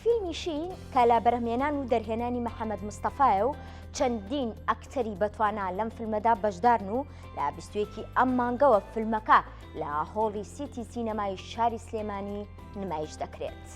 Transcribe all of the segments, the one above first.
فیلمیشین کە لە بەرهەمهێنان و دەرهێنانی محەممەد مستەفاایە و چەندین ئەکتەری بەتوانە لەم فیلمەدا بەشدارن و لە 21 ئەم مانگەوە فیلمەکە لە هۆڵی سیتی سینەمای شاری سلێمانی نمایش دەکرێت.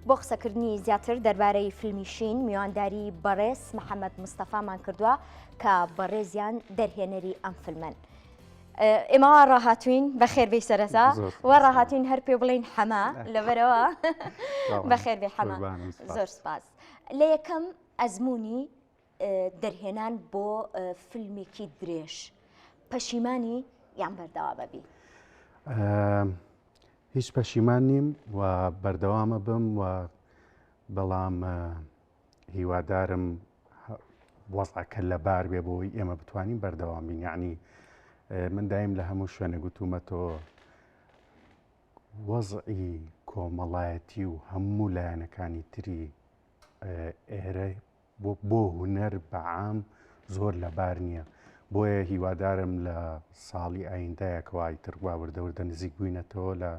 بۆ قسەکردنی زیاتر دەربارەی فیلمیشین میوانداری بەڕێز محەممەد مستەفامان کردووە کە بەڕێزیان دەرهێنەری ئەم فیلمن. ئێمە ڕاهاتوین بەخێربێ سەرەتا و ڕاهاتوین هەر پێ بڵین حەما لەبەرەوە بەخێربێ حەما زۆر سپاس. لە یەکەم ئەزمموی دەرهێنان بۆ فیلمێکی درێژ پەشیمانی یان بەردەوا بەبی؟ هیچ پەشیمان نیم و بەردەوامە بم و بەڵام هیوادارم وەزعەکە لەبار بێ بۆی ئێمە بتوانین بەردەوام بین. یعنی من دایم لە هەموو شوێنە گوتومەتەوە وەزعی کۆمەڵایەتی و هەموو لایەنەکانی تری ئێرە بۆ هونەر بەعام زۆر لەبار نییە. بۆیە هیوادارم لە ساڵی ئایندایەکەوە ئیتر وا وردە نزیک بووینەتەوە لە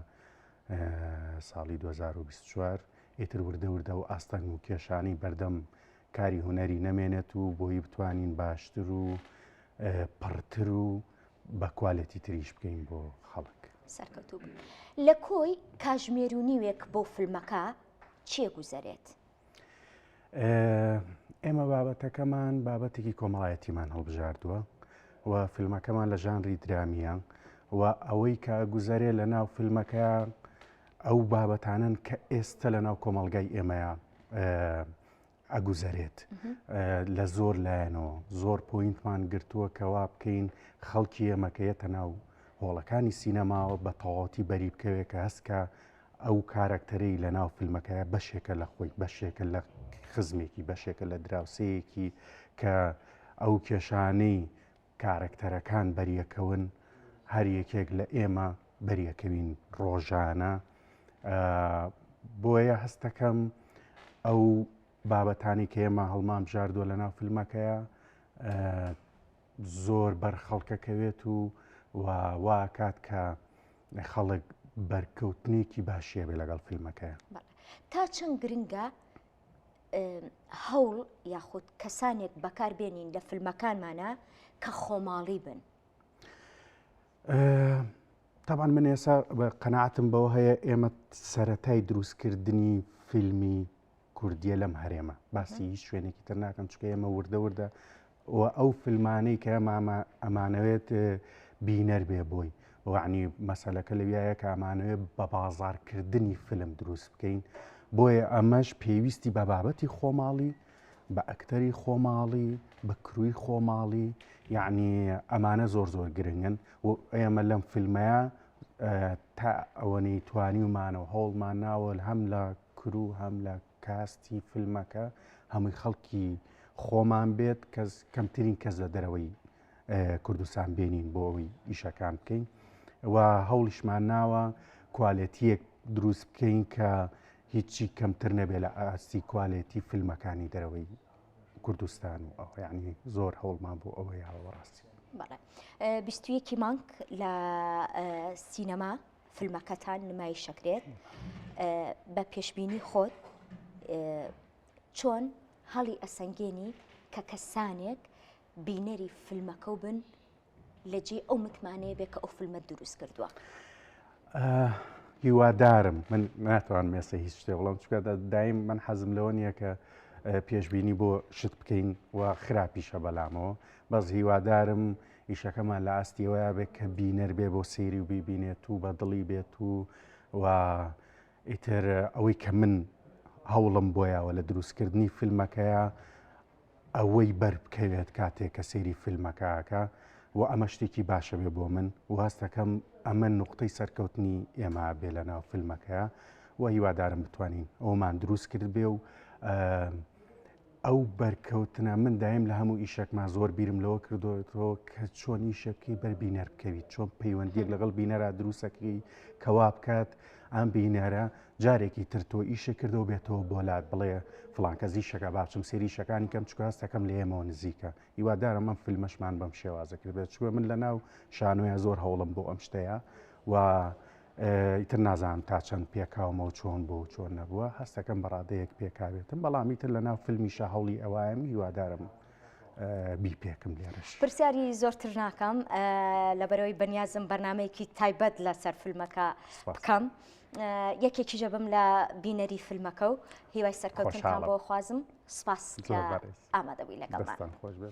ساڵی 2024 ئیتر وردە و ئاستەنگ و کێشانی بەردەم کاری هونەری نەمێنێت و بۆی بتوانین باشتر و پڕتر و بە کوالەتی تریش بکەین بۆ خەڵک. سەرکەوتوو بوو. لە کۆی کاژمێر و نیوێک بۆ فیلمەکە چیە گوزەرێت؟ ئێمە بابەتەکەمان بابەتێکی کۆمەڵایەتیمان هەڵبژاردووە و فیلمەکەمان لە ژانری درامیە و ئەوەی کە گوزارێ لە ناو فیلمەکە ئەو بابەتانن کە ئێستا لە ناو کۆمەڵگای ئێمەیە ئەگوزارێت لە زۆر لایەنەوە زۆر پۆینتمان گرتووە کەوا بکەین خەڵکی ئێمەکەیەتە ناو هۆڵەکانی سینەماوە بە تەواوەتی بەری بکەوێت کە هەستکە ئەو کارکتەرەی لە ناو فیلمەکەیە بەشێکە لە خۆی بەشێکە لە خزمێکی بەشێکە لە دراوسەیەکی کە ئەو کێشانەی کارکتەرەکان بەریەکەون هەر یەکێک لە ئێمە بەریەکەوین ڕۆژانە. بۆیە هەستەکەم ئەو بابەتانی کە ئێمە هەڵمان بژاردووە لە ناو فیلمەکەیە زۆر بەرخەڵکەکەوێت و وا کات کە خەڵک بەرکەوتنێکی باشیە بێ لەگەڵ فیلمەکەیە. تا چەند گرنگە هەوڵ یاخود کەسانێک بەکاربێنین لە فیلمەکانمانە کە خۆماڵی بن؟ طبعا من ئێستا قەناعەتم بەوە هەیە ئێمە سەرەتای دروستکردنی فیلمی کوردیە لەم هەرێمە باسی هیچ شوێنێکی تر ناکەم چکە ئێمە وردە و ئەو فیلمانەی کە ئەمانەوێت بینەر بێ بۆی وعنی مەسەلەکە لەویایە کە ئەمانەوێت بە بازارکردنی فیلم دروست بکەین. بۆیە ئەمەش پێویستی بە بابەتی خۆماڵی بە ئەکتەری خۆماڵی بە کروی خۆماڵی یعنی ئەمانە زۆر گرنگن و ئێمە لەم فیلمەیە تا ئەوەنەی توانی ومانەوە هەوڵمان ناوە هەم لە کرو هەم لە کاستی فیلمەکە هەمووی خەڵکی خۆمان بێت کەمترین کەس لە دەرەوەی کوردستان بێنین بۆ ئەوی ئیشەکان بکەین و هەوڵیشمان ناوە کوالەتیەک دروست بکەین کە هیچی کەمتر نەبێت لە ئاستی کوالێتی فیلمەکانی دەرەوەی کوردستان و ئەو یعنی زۆر هەوڵمان بۆ ئەوەی هاوەڕاستی. بەڵێ 21 مانگ لە سینەما فیلمەکەتان نمایش دەکرێت. بە پێشبینی خۆت چۆن هەڵی ئەسەنگێنی کە کەسانێک بینەری فیلمەکە و بن لەجێ ئەو متمانەیە بێت کە ئەو فیلمە دروست کردووە؟ هیوادارم من ناتوان مێسە هیچ شتێ وڵام چکە دایم من حەزم لەوە نییە کە پێشبینی بۆ شت بکەین و خراپیشە بەلامەوە بەس هیوادارم ئیشەکەمان لە ئاستیەوەیە بێت کە بینەر بێ بۆ سێری و بیبینێت و بە دڵی بێت و ئیتر ئەوەی کە من هەوڵم بۆیەوە لە دروستکردنی فیلمەکەیە ئەوەی بەربکەوێت کاتێک کە سێری فیلمەکەکە و ئەمە شتێکی باشە بێ بۆ من و هەستەکەم ئەمە نقطەی سەرکەوتنی ئێمە بێ لە ناو فیلمەکەیە و هیوادارم بتوانین ئەومان دروست کرد بێ و ئەو بەرکەوتنە من دایم لە هەموو ئیشێکمان زۆر بیرم لەوە کردوەوە کە چۆن ئیشەکەی بەربینەر بکەویت، چۆن پەیوەندیەک لەگەڵ بینەرە دروستەکەی کەوا بکات ئەم بینەرە جارێکی تر تۆ ئیشە کردەوە بێتەوە بۆلات بڵێ فڵان کەس ئیشەکە باچم سێری ئیشەکانی کەم چکە هەستەکەم لە ئێمەوە نزیکە. هیوادارم ئەم فیلمەشمان بەم شێوازە کرد بێت چوە من لە ناو شانۆیە زۆر هەوڵم بۆ ئەم شتەیە و ئیتر نازانم تا چەند پێکاومەوە چۆن بۆ چۆن نەبووە هەستەکەم بەڕادەیەک پێکاوێتم بەڵامی تر لە ناو فیلمیشە هەوڵی ئەوایە هیوادارم بی پێکم لێرەش. پرسیاری زۆرتر ناکەم لەبەرەوەی بەنیازم بەرنمەیەکی تایبەت لەسەر فیلمەکە بکەم. یەکێکی ژەبم لە بینەری فیلمەکە و هیوای سەرکەوتنتان بۆ خوازم. سپاس کە ئامادەبووی لەگەڵمان. خۆش بێ.